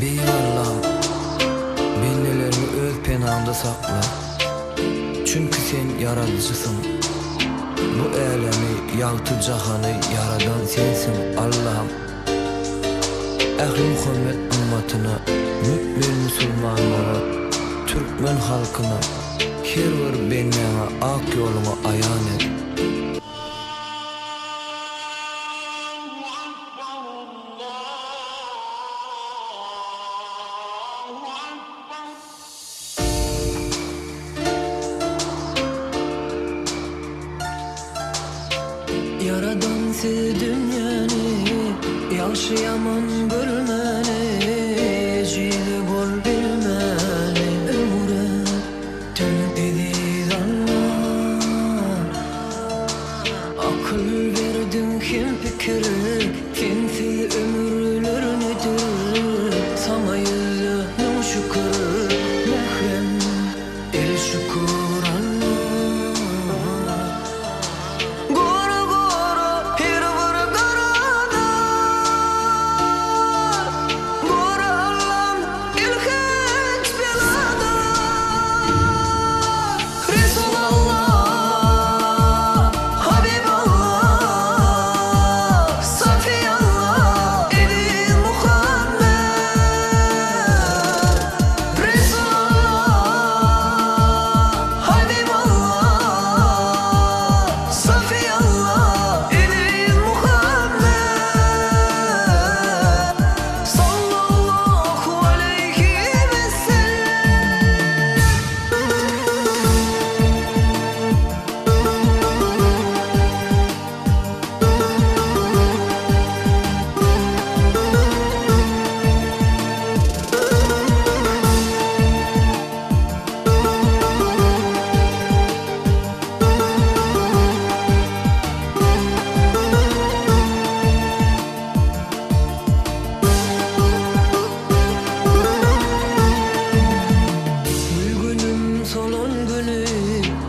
Bey Allah'ım, bellelerimi öz penağında sakla. Çünkü sen yaratıcısın. Bu alemi, yaltı cahanı yaradan sensin Allah'ım. Ehli Muhammed ümmetine, mümin Müslümanlara, Türkmen halkına, her bir benliğine, ak yoluma ayan et. Yaradan siz dünyani, yaxşı yaman görmeni, ecili bol bilmeni, ömre tüm edil Allah. Akıl verdin kim fikri, kimsiz ömürler nedir? Sana yüzünün şükür, mehrem el şükür Allah.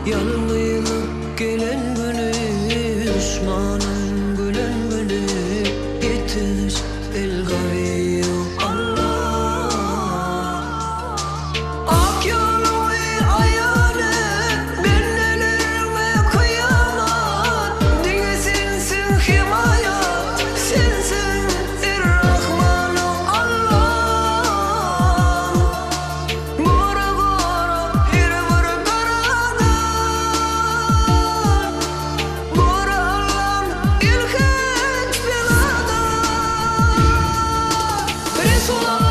Yanlılık gelen günü, düşmanın gülen günü, yetiş el gavi Allah. Ak yolu ayağını, bennelerime kıyamat, dine sensin himayat, sensin Er-Rahman Allah. Gora gora her bir karada, gora Allah'ım ilk belada. Resulallah.